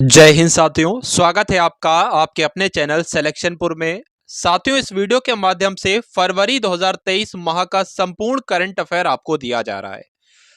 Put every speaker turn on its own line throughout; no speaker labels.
जय हिंद साथियों, स्वागत है आपका आपके अपने चैनल सिलेक्शनपुर में। साथियों, इस वीडियो के माध्यम से फरवरी 2023 माह का संपूर्ण करंट अफेयर आपको दिया जा रहा है।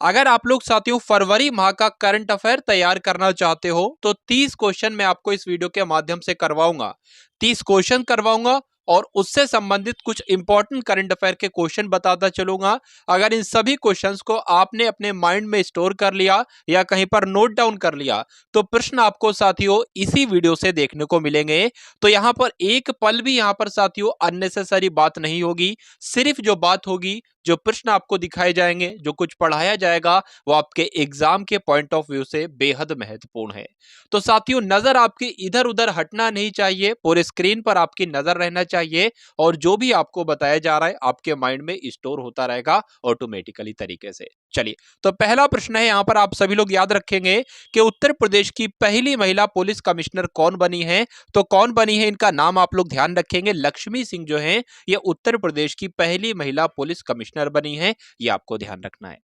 अगर आप लोग साथियों फरवरी माह का करंट अफेयर तैयार करना चाहते हो तो 30 क्वेश्चन मैं आपको इस वीडियो के माध्यम से करवाऊंगा। 30 क्वेश्चन करवाऊंगा और उससे संबंधित कुछ इंपॉर्टेंट करंट अफेयर के क्वेश्चन बताता चलूंगा। अगर इन सभी क्वेश्चंस को आपने अपने माइंड में स्टोर कर लिया या कहीं पर नोट डाउन कर लिया तो प्रश्न आपको साथियों इसी वीडियो से देखने को मिलेंगे। तो यहां पर एक पल भी यहां पर साथियों अननेसेसरी बात नहीं होगी। सिर्फ जो बात होगी, जो प्रश्न आपको दिखाए जाएंगे, जो कुछ पढ़ाया जाएगा, वो आपके एग्जाम के पॉइंट ऑफ व्यू से बेहद महत्वपूर्ण है। तो साथियों नजर आपकी इधर उधर हटना नहीं चाहिए, पूरे स्क्रीन पर आपकी नजर रहना चाहिए और जो भी आपको बताया जा रहा है आपके माइंड में स्टोर होता रहेगा ऑटोमेटिकली तरीके से। चलिए, तो पहला प्रश्न है, यहां पर आप सभी लोग याद रखेंगे कि उत्तर प्रदेश की पहली महिला पुलिस कमिश्नर कौन बनी है। तो कौन बनी है, इनका नाम आप लोग ध्यान रखेंगे। लक्ष्मी सिंह जो है ये उत्तर प्रदेश की पहली महिला पुलिस कमिश्नर बनी है, ये आपको ध्यान रखना है।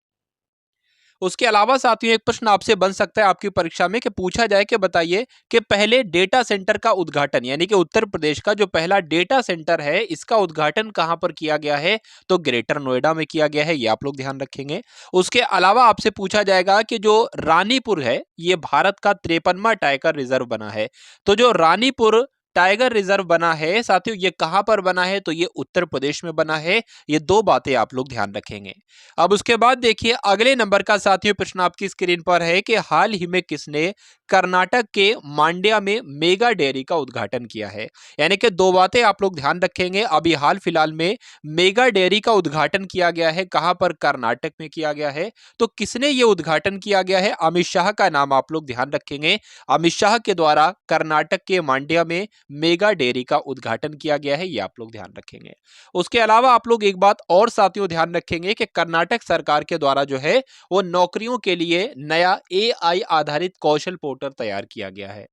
उसके अलावा साथियों एक प्रश्न आपसे बन सकता है आपकी परीक्षा में कि पूछा जाए कि बताइए कि पहले डेटा सेंटर का उद्घाटन, यानी कि उत्तर प्रदेश का जो पहला डेटा सेंटर है इसका उद्घाटन कहां पर किया गया है। तो ग्रेटर नोएडा में किया गया है, ये आप लोग ध्यान रखेंगे। उसके अलावा आपसे पूछा जाएगा कि जो रानीपुर है ये भारत का 53वां टाइगर रिजर्व बना है। तो जो रानीपुर टाइगर रिजर्व बना है साथियों ये कहां पर बना है, तो ये उत्तर प्रदेश में बना है। ये दो बातें आप लोग ध्यान रखेंगे। अब उसके बाद देखिए अगले नंबर का साथियों प्रश्न आपकी स्क्रीन पर है कि हाल ही में किसने कर्नाटक के मांड्या में मेगा डेयरी का उद्घाटन किया है। यानी कि दो बातें आप लोग ध्यान रखेंगे। अभी हाल फिलहाल में मेगा डेयरी का उद्घाटन किया गया है, कहां पर, कर्नाटक में किया गया है। तो किसने ये उद्घाटन किया गया है, अमित शाह का नाम आप लोग ध्यान रखेंगे। अमित शाह के द्वारा कर्नाटक के मांड्या में मेगा डेयरी का उद्घाटन किया गया है, ये आप लोग ध्यान रखेंगे। उसके अलावा आप लोग एक बात और साथियों ध्यान रखेंगे कि कर्नाटक सरकार के द्वारा जो है वो नौकरियों के लिए नया एआई आधारित कौशल पोर्टल तैयार किया गया है।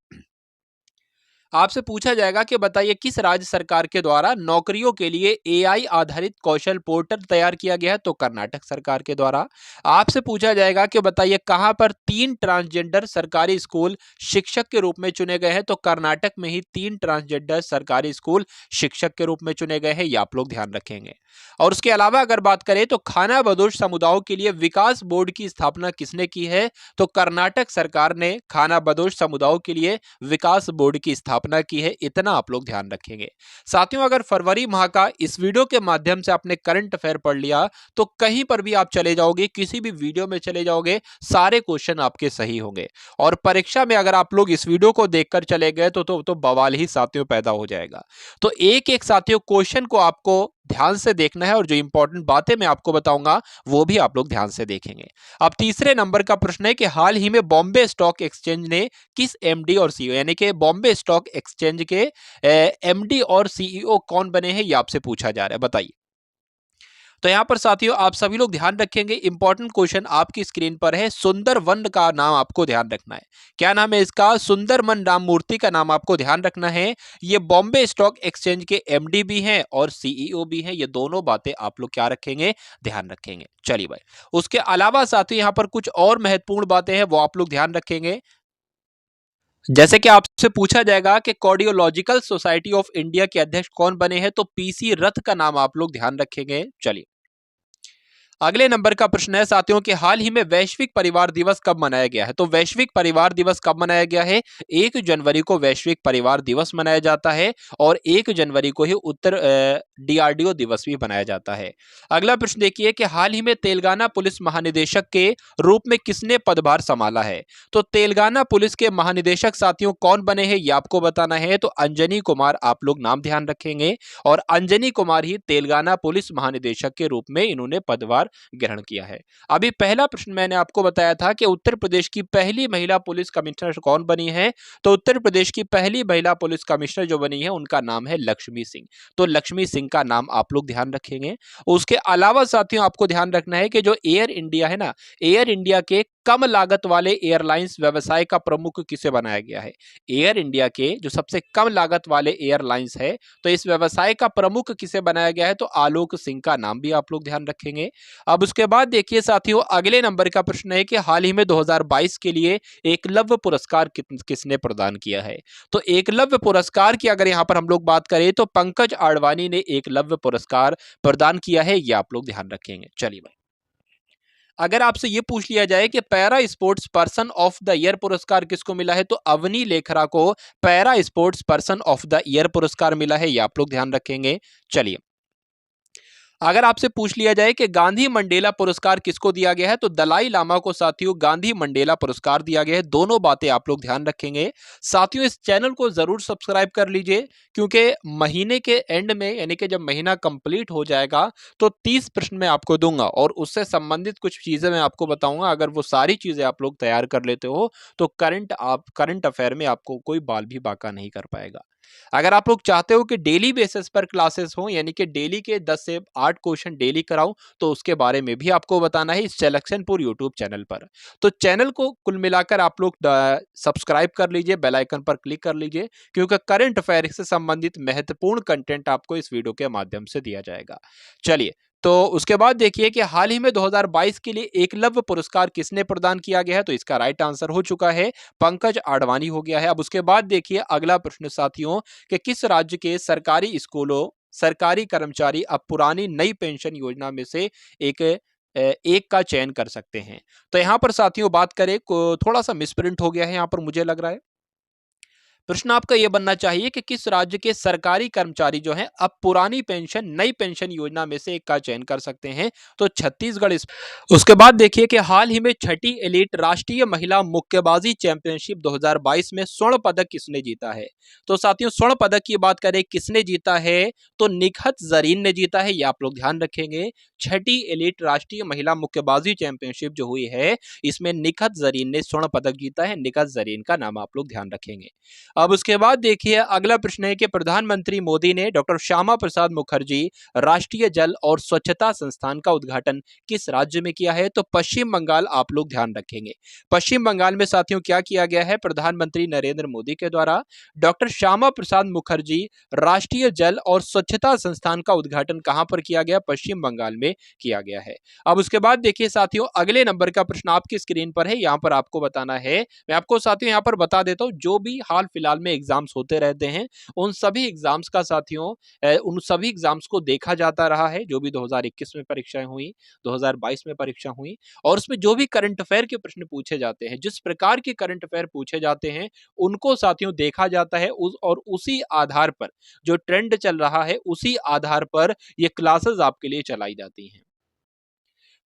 आपसे पूछा जाएगा कि बताइए किस राज्य सरकार के द्वारा नौकरियों के लिए एआई आधारित कौशल पोर्टल तैयार किया गया है। तो कर्नाटक सरकार के द्वारा। आपसे पूछा जाएगा कि बताइए कहां पर 3 ट्रांसजेंडर सरकारी स्कूल शिक्षक के रूप में चुने गए हैं। तो कर्नाटक में ही 3 ट्रांसजेंडर सरकारी स्कूल शिक्षक के रूप में चुने गए हैं, ये आप लोग ध्यान रखेंगे। और उसके अलावा अगर बात करें तो खाना बदोश समुदायों के लिए विकास बोर्ड की स्थापना किसने की है। तो कर्नाटक सरकार ने खाना बदोश समुदायों के लिए विकास बोर्ड की स्थापना की है, इतना आप लोग ध्यान रखेंगे। साथियों अगर फरवरी माह का इस वीडियो के माध्यम से आपने करंट अफेयर पढ़ लिया तो कहीं पर भी आप चले जाओगे, किसी भी वीडियो में चले जाओगे, सारे क्वेश्चन आपके सही होंगे। और परीक्षा में अगर आप लोग इस वीडियो को देखकर चले गए तो बवाल ही साथियों पैदा हो जाएगा। तो एक एक साथियों क्वेश्चन को आपको ध्यान से देखना है और जो इंपॉर्टेंट बातें मैं आपको बताऊंगा वो भी आप लोग ध्यान से देखेंगे। अब तीसरे नंबर का प्रश्न है कि हाल ही में बॉम्बे स्टॉक एक्सचेंज ने किस एमडी और सीईओ, यानी कि बॉम्बे स्टॉक एक्सचेंज के एमडी और सीईओ कौन बने हैं, ये आपसे पूछा जा रहा है, बताइए। तो यहां पर साथियों आप सभी लोग ध्यान रखेंगे, इंपॉर्टेंट क्वेश्चन आपकी स्क्रीन पर है। सुंदर वन का नाम आपको ध्यान रखना है। क्या नाम है इसका, सुंदरमन राममूर्ति का नाम आपको ध्यान रखना है। ये बॉम्बे स्टॉक एक्सचेंज के एमडी भी हैं और सीईओ भी हैं, ये दोनों बातें आप लोग क्या रखेंगे, ध्यान रखेंगे। चलिए भाई, उसके अलावा साथियों यहां पर कुछ और महत्वपूर्ण बातें हैं वो आप लोग ध्यान रखेंगे। जैसे कि आपसे पूछा जाएगा कि कार्डियोलॉजिकल सोसाइटी ऑफ इंडिया के अध्यक्ष कौन बने हैं, तो पीसी रथ का नाम आप लोग ध्यान रखेंगे। चलिए, अगले नंबर का प्रश्न है साथियों कि हाल ही में वैश्विक परिवार दिवस कब मनाया गया है। तो वैश्विक परिवार दिवस कब मनाया गया है, 1 जनवरी को वैश्विक परिवार दिवस मनाया जाता है और 1 जनवरी को ही उत्तर डीआरडीओ दिवस भी मनाया जाता है। अगला प्रश्न देखिए कि हाल ही में तेलंगाना पुलिस महानिदेशक के रूप में किसने पदभार संभाला है। तो तेलंगाना पुलिस के महानिदेशक साथियों कौन बने हैं, ये आपको बताना है। तो अंजनी कुमार आप लोग नाम ध्यान रखेंगे और अंजनी कुमार ही तेलंगाना पुलिस महानिदेशक के रूप में इन्होंने पदभार ग्रहण किया है। अभी पहला प्रश्न मैंने आपको बताया था कि उत्तर प्रदेश की पहली महिला पुलिस कमिश्नर कौन बनी है। तो उत्तर प्रदेश की पहली महिला पुलिस कमिश्नर जो बनी है उनका नाम है लक्ष्मी सिंह। तो लक्ष्मी सिंह का नाम आप लोग ध्यान रखेंगे। उसके अलावा साथियों आपको ध्यान रखना है कि जो एयर इंडिया है ना, एयर इंडिया के कम लागत वाले एयरलाइंस व्यवसाय का प्रमुख किसे बनाया गया है? एयर इंडिया के जो सबसे कम लागत वाले एयरलाइंस है, तो इस व्यवसाय का प्रमुख किसे बनाया गया है? तो आलोक सिंह का नाम भी आप लोग ध्यान रखेंगे। अब उसके बाद देखिए साथियों, अगले नंबर का प्रश्न है कि हाल ही में 2022 के लिए एकलव्य पुरस्कार किसने प्रदान किया है? तो एकलव्य पुरस्कार की अगर यहां पर हम लोग बात करें तो पंकज आडवाणी ने एकलव्य पुरस्कार प्रदान किया है, ये आप लोग ध्यान रखेंगे। चलिए भाई, अगर आपसे ये पूछ लिया जाए कि para sports person of the year पुरस्कार किसको मिला है, तो अवनी लेखरा को para sports person of the year पुरस्कार मिला है, ये आप लोग ध्यान रखेंगे। चलिए, अगर आपसे पूछ लिया जाए कि गांधी मंडेला पुरस्कार किसको दिया गया है, तो दलाई लामा को साथियों गांधी मंडेला पुरस्कार दिया गया है। दोनों बातें आप लोग ध्यान रखेंगे। साथियों, इस चैनल को जरूर सब्सक्राइब कर लीजिए, क्योंकि महीने के एंड में यानी कि जब महीना कंप्लीट हो जाएगा तो 30 प्रश्न मैं आपको दूंगा और उससे संबंधित कुछ चीजें मैं आपको बताऊंगा। अगर वो सारी चीजें आप लोग तैयार कर लेते हो तो करंट अफेयर में आपको कोई बाल भी बाका नहीं कर पाएगा। अगर आप लोग चाहते हो कि डेली बेसिस पर क्लासेस हो, यानी कि डेली के 10 से 8 क्वेश्चन डेली कराऊं, तो उसके बारे में भी आपको बताना है इस सिलेक्शनपुर यूट्यूब चैनल पर। तो चैनल को कुल मिलाकर आप लोग सब्सक्राइब कर लीजिए, बेल आइकन पर क्लिक कर लीजिए, क्योंकि करंट अफेयर से संबंधित महत्वपूर्ण कंटेंट आपको इस वीडियो के माध्यम से दिया जाएगा। चलिए, तो उसके बाद देखिए कि हाल ही में 2022 के लिए एकलव्य पुरस्कार किसने प्रदान किया गया है, तो इसका राइट आंसर हो चुका है पंकज आडवाणी हो गया है। अब उसके बाद देखिए अगला प्रश्न साथियों, कि किस राज्य के सरकारी स्कूलों सरकारी कर्मचारी अब पुरानी नई पेंशन योजना में से एक का चयन कर सकते हैं? तो यहां पर साथियों बात करें को थोड़ा सा मिसप्रिंट हो गया है यहां पर, मुझे लग रहा है। प्रश्न आपका यह बनना चाहिए कि किस राज्य के सरकारी कर्मचारी जो हैं अब पुरानी पेंशन नई पेंशन योजना में से एक का चयन कर सकते हैं, तो छत्तीसगढ़ उसके बाद देखिए कि हाल ही में छठी एलीट राष्ट्रीय महिला मुक्केबाजी चैंपियनशिप 2022 में स्वर्ण पदक किसने जीता है? तो साथियों, स्वर्ण पदक की बात करें किसने जीता है, तो निखत जरीन ने जीता है, ये आप लोग ध्यान रखेंगे। छठी एलीट राष्ट्रीय महिला मुक्केबाजी चैंपियनशिप जो हुई है, इसमें निखत जरीन ने स्वर्ण पदक जीता है। निखत जरीन का नाम आप लोग ध्यान रखेंगे। अब उसके बाद देखिए अगला प्रश्न है कि प्रधानमंत्री मोदी ने डॉक्टर श्यामा प्रसाद मुखर्जी राष्ट्रीय जल और स्वच्छता संस्थान का उद्घाटन किस राज्य में किया है? तो पश्चिम बंगाल आप लोग ध्यान रखेंगे। पश्चिम बंगाल में साथियों क्या किया गया है? प्रधानमंत्री नरेंद्र मोदी के द्वारा डॉक्टर श्यामा प्रसाद मुखर्जी राष्ट्रीय जल और स्वच्छता संस्थान का उद्घाटन कहां पर किया गया? पश्चिम बंगाल में किया गया है। अब उसके बाद देखिए साथियों, अगले नंबर का प्रश्न आपकी स्क्रीन पर है, यहां पर आपको बताना है। मैं आपको साथियों यहां पर बता देता हूं, जो भी हाल फिलहाल में एग्जाम्स होते रहते हैं, उन सभी एग्जाम्स का साथियों उन सभी एग्जाम्स को देखा जाता रहा है, जो भी 2021 में परीक्षाएं हुई, 2022 में परीक्षा हुई, और उसमें जो भी करंट अफेयर के प्रश्न पूछे जाते हैं, जिस प्रकार के करंट अफेयर पूछे जाते हैं, उनको साथियों देखा जाता है और उसी आधार पर जो ट्रेंड चल रहा है, उसी आधार पर ये क्लासेस आपके लिए चलाई जाती हैं।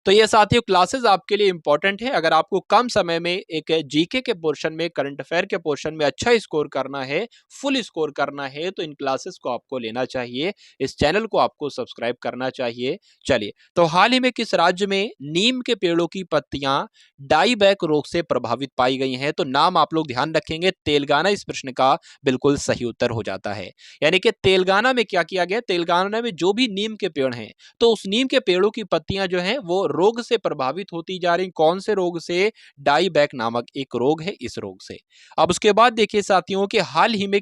तो ये साथियों क्लासेस आपके लिए इंपॉर्टेंट है। अगर आपको कम समय में एक जीके के पोर्शन में, करंट अफेयर के पोर्शन में अच्छा स्कोर करना है, फुल स्कोर करना है, तो इन क्लासेस को आपको लेना चाहिए। इस चैनल को आपको सब्सक्राइब करना चाहिए। चलिए, तो हाल ही में किस राज्य में नीम के पेड़ों की पत्तियां डाईबैक रोग से प्रभावित पाई गई हैं? तो नाम आप लोग ध्यान रखेंगे, तेलंगाना इस प्रश्न का बिल्कुल सही उत्तर हो जाता है। यानी कि तेलंगाना में क्या किया गया? तेलंगाना में जो भी नीम के पेड़ हैं, तो उस नीम के पेड़ों की पत्तियां जो हैं वो रोग से प्रभावित होती जा रही। कौन से रोग से? डाईबैक नामक एक रोग है, इस रोग से। अब उसके बाद देखिए साथियों कि हाल ही में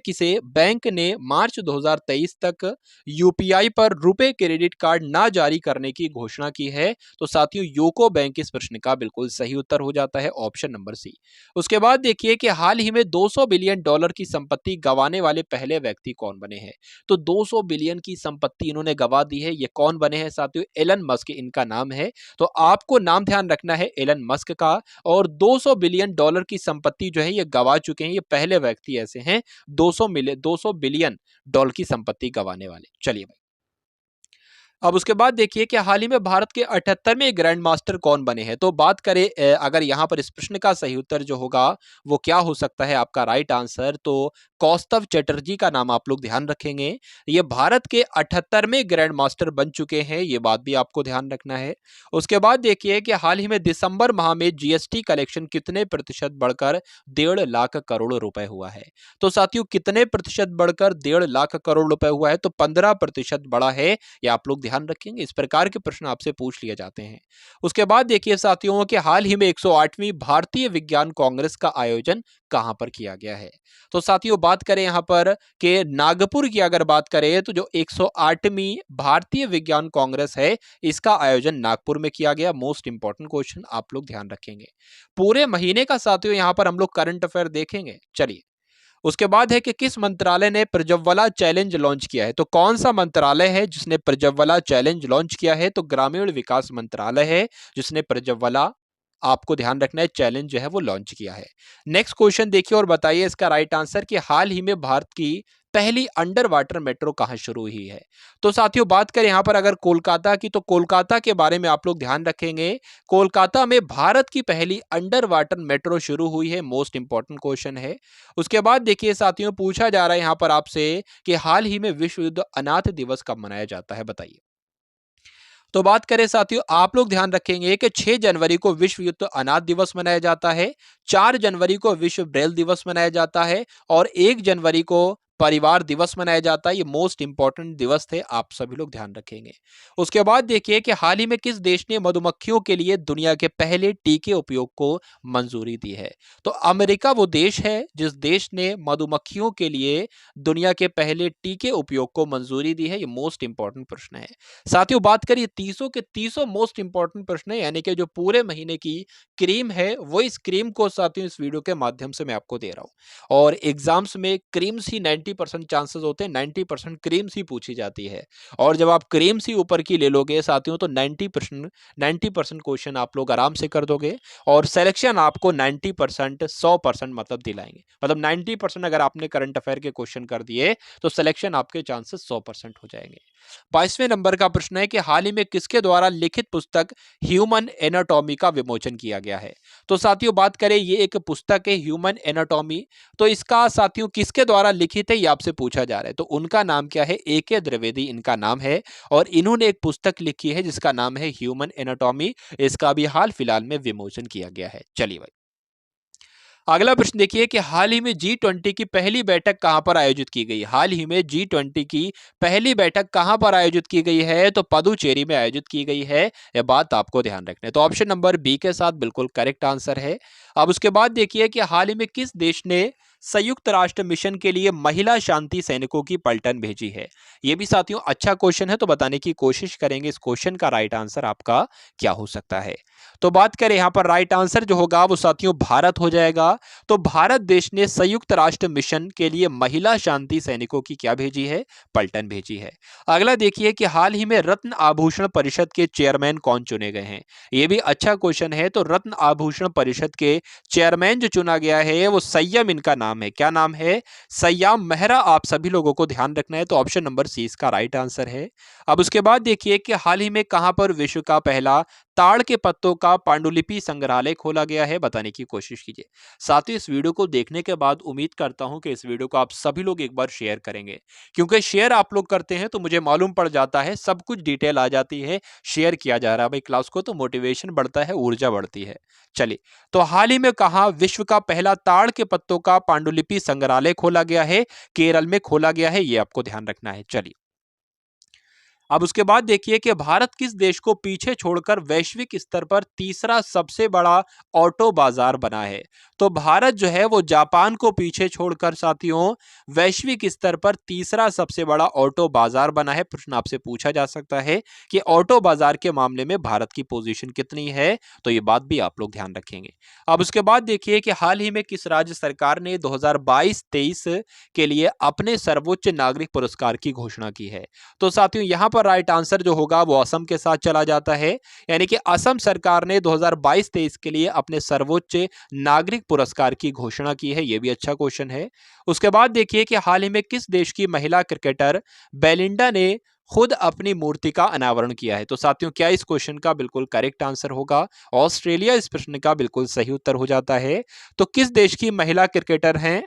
किसे बैंक ने मार्च 2023 तक यूपीआई पर रुपए क्रेडिट कार्ड ना जारी करने की घोषणा की है? तो साथियों यूको बैंक इस प्रश्न का बिल्कुल सही उत्तर हो जाता है, ऑप्शन नंबर सी। उसके बाद देखिए कि हाल ही में 200 बिलियन डॉलर की संपत्ति गंवाने वाले पहले व्यक्ति कौन बने हैं? तो 200 बिलियन की संपत्ति इन्होंने गंवा दी है। ये कौन बने हैं साथियों? एलन मस्क इनका नाम है। तो आपको नाम ध्यान रखना है एलन मस्क का। और 200 बिलियन डॉलर की संपत्ति जो है ये गंवा चुके हैं। ये पहले व्यक्ति ऐसे हैं 200 बिलियन डॉलर की संपत्ति गंवाने वाले। चलिए भाई, अब उसके बाद देखिए कि हाल ही में भारत के 78वें ग्रैंड मास्टर कौन बने हैं? तो बात करें अगर यहां पर इस प्रश्न का सही उत्तर जो होगा वो क्या हो सकता है आपका राइट आंसर? तो कौस्तव चटर्जी का नाम आप लोग ध्यान रखेंगे। ये भारत के 78वें ग्रैंड मास्टर बन चुके हैं, ये बात भी आपको ध्यान रखना है। उसके बाद देखिए कि हाल ही में दिसंबर माह में जीएसटी कलेक्शन कितने प्रतिशत बढ़कर 1.5 लाख करोड़ रुपए हुआ है। तो साथियों कितने प्रतिशत बढ़कर 1.5 लाख करोड़ रुपए हुआ है, तो 15% बढ़ा है, ये आप लोग ध्यान रखेंगे। इस प्रकार के प्रश्न आपसे पूछ लिए जाते हैं। उसके बाद देखिए साथियों कि हाल ही में 108वीं भारतीय विज्ञान कांग्रेस का आयोजन कहां पर किया गया है। तो साथियों बात करें यहां पर कि नागपुर की अगर बात करें तो जो 108वीं भारतीय विज्ञान कांग्रेस है, इसका आयोजन नागपुर में किया गया। मोस्ट इंपॉर्टेंट क्वेश्चन आप लोग ध्यान रखेंगे। पूरे महीने का साथियों यहां पर हम लोग करंट अफेयर देखेंगे। चलिए, उसके बाद है कि किस मंत्रालय ने प्रज्वला चैलेंज लॉन्च किया है। तो कौन सा मंत्रालय है जिसने प्रज्वला चैलेंज लॉन्च किया है, तो ग्रामीण विकास मंत्रालय है जिसने प्रज्वला, आपको ध्यान रखना है, चैलेंज जो है वो लॉन्च किया है। नेक्स्ट क्वेश्चन देखिए और बताइए इसका राइट आंसर कि हाल ही में भारत की पहली अंडर वाटर मेट्रो कहां शुरू हुई है। तो साथियों बात करें यहां पर अगर कोलकाता की, तो कोलकाता के बारे में आप लोग ध्यान रखेंगे। कोलकाता में भारत की पहली अंडर वाटर मेट्रो शुरू हुई है। मोस्ट इंपॉर्टेंट क्वेश्चन है। उसके बाद देखिए साथियों पूछा जा रहा है यहां पर आपसे कि हाल ही में विश्व युद्ध अनाथ दिवस कब मनाया जाता है, बताइए। तो बात करें साथियों, आप लोग ध्यान रखेंगे कि 6 जनवरी को विश्व युद्ध अनाथ दिवस मनाया जाता है, 4 जनवरी को विश्व ब्रेल दिवस मनाया जाता है और 1 जनवरी को परिवार दिवस मनाया जाता है। ये मोस्ट इंपॉर्टेंट दिवस थे, आप सभी लोग ध्यान रखेंगे। उसके बाद देखिए कि हाल ही में किस देश ने मधुमक्खियों के लिए दुनिया के पहले टीके उपयोग को मंजूरी दी है। तो अमेरिका वो देश है जिस देश ने मधुमक्खियों के लिए दुनिया के पहले टीके उपयोग को मंजूरी दी है। ये मोस्ट इंपॉर्टेंट प्रश्न है। साथियों बात करिए 30 के 30 मोस्ट इंपॉर्टेंट प्रश्न है, यानी कि जो पूरे महीने की क्रीम है, वो इस क्रीम को साथियों इस वीडियो के माध्यम से मैं आपको दे रहा हूं। और एग्जाम्स में क्रीम्स ही 90% चांसेस होते हैं, 90% क्रीम्स ही पूछी जाती है। और जब आप क्रीम्स ही ऊपर की ले लोगे साथियों, तो 90% क्वेश्चन आप लोग आराम से कर दोगे और सिलेक्शन आपको 90% 100% मतलब दिलाएंगे। मतलब 90% अगर आपने करंट अफेयर के क्वेश्चन कर दिए तो सिलेक्शन आपके चांसेस 100% हो जाएंगे। 22वें नंबर का प्रश्न है कि हाल ही में किसके द्वारा लिखित पुस्तक ह्यूमन एनाटॉमी का विमोचन किया गया है। तो साथियों बात करें, ये एक पुस्तक है ह्यूमन एनाटॉमी। तो इसका साथियों किसके द्वारा लिखित है, ये आपसे पूछा जा रहा है। तो उनका नाम क्या है, ए.के. द्विवेदी इनका नाम है और इन्होंने एक पुस्तक लिखी है जिसका नाम है ह्यूमन एनाटॉमी। इसका भी हाल फिलहाल में विमोचन किया गया है। चलिए भाई, अगला प्रश्न देखिए कि हाल ही में G20 की पहली बैठक कहां पर आयोजित की गई। हाल ही में G20 की पहली बैठक कहां पर आयोजित की गई है, तो पदुचेरी में आयोजित की गई है। यह बात आपको ध्यान रखना है। तो ऑप्शन नंबर बी के साथ बिल्कुल करेक्ट आंसर है। अब उसके बाद देखिए कि हाल ही में किस देश ने संयुक्त राष्ट्र मिशन के लिए महिला शांति सैनिकों की पलटन भेजी है। यह भी साथियों अच्छा क्वेश्चन है, तो बताने की कोशिश करेंगे इस क्वेश्चन का राइट आंसर आपका क्या हो सकता है। तो बात करें यहां पर राइट आंसर जो होगा वो साथियों भारत हो जाएगा। तो भारत देश ने संयुक्त राष्ट्र मिशन के लिए महिला शांति सैनिकों की क्या भेजी है, पलटन भेजी है। अगला देखिए कि हाल ही में रत्न आभूषण परिषद के चेयरमैन कौन चुने गए हैं। यह भी अच्छा क्वेश्चन है। तो रत्न आभूषण परिषद के चेयरमैन जो चुना गया है वो संयम, इनका नाम है, क्या नाम है, सयाम मेहरा। आप सभी लोगों को ध्यान रखना है। तो ऑप्शन नंबर सी इसका राइट आंसर है। अब उसके बाद देखिए कि हाल ही में कहां पर विश्व का पहला ताड़ के पत्तों का पांडुलिपि संग्रहालय खोला गया है, बताने की कोशिश कीजिए। साथ ही इस वीडियो को देखने के बाद उम्मीद करता हूं कि इस वीडियो को आप सभी लोग एक बार शेयर करेंगे, क्योंकि शेयर आप लोग करते हैं तो मुझे मालूम पड़ जाता है, सब कुछ डिटेल आ जाती है, शेयर किया जा रहा है भाई क्लास को, तो मोटिवेशन बढ़ता है, ऊर्जा बढ़ती है। चलिए, तो हाल ही में कहा विश्व का पहला ताड़ के पत्तों का पांडुलिपि संग्रहालय खोला गया है, केरल में खोला गया है, ये आपको ध्यान रखना है। चलिए, अब उसके बाद देखिए कि भारत किस देश को पीछे छोड़कर वैश्विक स्तर पर तीसरा सबसे बड़ा ऑटो बाजार बना है। तो भारत जो है वो जापान को पीछे छोड़कर साथियों वैश्विक स्तर पर तीसरा सबसे बड़ा ऑटो बाजार बना है। प्रश्न आपसे पूछा जा सकता है कि ऑटो बाजार के मामले में भारत की पोजीशन कितनी है, तो ये बात भी आप लोग ध्यान रखेंगे। अब उसके बाद देखिए कि हाल ही में किस राज्य सरकार ने 2022-23 के लिए अपने सर्वोच्च नागरिक पुरस्कार की घोषणा की है। तो साथियों यहां पर राइट आंसर जो होगा वो असम के साथ चला जाता है, यानी कि असम सरकार ने 2022-23 के लिए अपने सर्वोच्च नागरिक पुरस्कार की घोषणा की है। यह भी अच्छा क्वेश्चन है। उसके बाद देखिए कि हाल ही में किस देश की महिला क्रिकेटर बेलिंडा ने खुद अपनी मूर्ति का अनावरण किया है। तो साथियों क्या इस क्वेश्चन का बिल्कुल करेक्ट आंसर होगा, ऑस्ट्रेलिया इस प्रश्न का बिल्कुल सही उत्तर हो जाता है। तो किस देश की महिला क्रिकेटर हैं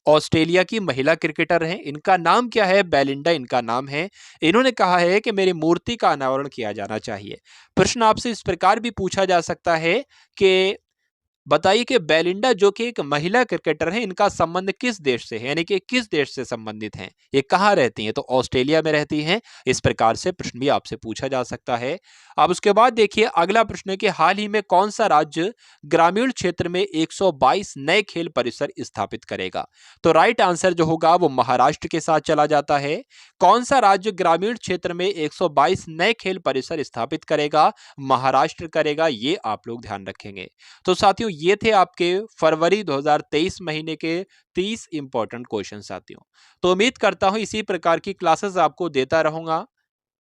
ऑस्ट्रेलिया की महिला क्रिकेटर हैं, इनका नाम क्या है? बेलिंडा इनका नाम है। इन्होंने कहा है कि मेरी मूर्ति का अनावरण किया जाना चाहिए। प्रश्न आपसे इस प्रकार भी पूछा जा सकता है कि बताइए कि बेलिंडा जो कि एक महिला क्रिकेटर हैं, इनका संबंध किस देश से है, यानी कि किस देश से संबंधित हैं, ये कहाँ रहती हैं? तो ऑस्ट्रेलिया में रहती हैं। इस प्रकार से प्रश्न भी आपसे पूछा जा सकता है। अब उसके बाद देखिए अगला प्रश्न है कि हाल ही में कौन सा राज्य ग्रामीण क्षेत्र में 122 नए खेल परिसर स्थापित करेगा? तो राइट आंसर जो होगा वो महाराष्ट्र के साथ चला जाता है। कौन सा राज्य ग्रामीण क्षेत्र में 122 नए खेल परिसर स्थापित करेगा? महाराष्ट्र करेगा, ये आप लोग ध्यान रखेंगे। तो साथियों ये थे आपके फरवरी 2023 महीने के 30 इंपॉर्टेंट क्वेश्चन साथियों। तो उम्मीद करता हूं इसी प्रकार की क्लासेस आपको देता रहूंगा।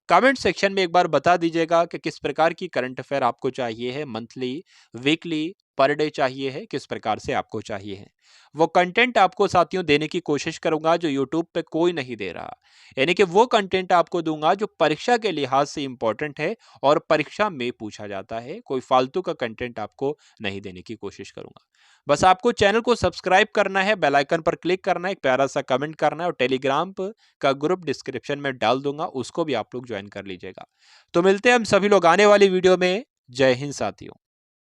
कमेंट सेक्शन में एक बार बता दीजिएगा कि किस प्रकार की करंट अफेयर आपको चाहिए है, मंथली, वीकली, पर डे चाहिए है, किस प्रकार से आपको चाहिए है। वो कंटेंट आपको साथियों देने की कोशिश करूंगा जो यूट्यूब पे कोई नहीं दे रहा, यानी कि वो कंटेंट आपको दूंगा जो परीक्षा के लिहाज से इंपॉर्टेंट है और परीक्षा में पूछा जाता है। कोई फालतू का कंटेंट आपको नहीं देने की कोशिश करूंगा। बस आपको चैनल को सब्सक्राइब करना है, बेल आइकन पर क्लिक करना है, एक प्यारा सा कमेंट करना है और टेलीग्राम का ग्रुप डिस्क्रिप्शन में डाल दूंगा, उसको भी आप लोग ज्वाइन कर लीजिएगा। तो मिलते हैं हम सभी लोग आने वाली वीडियो में। जय हिंद साथियों।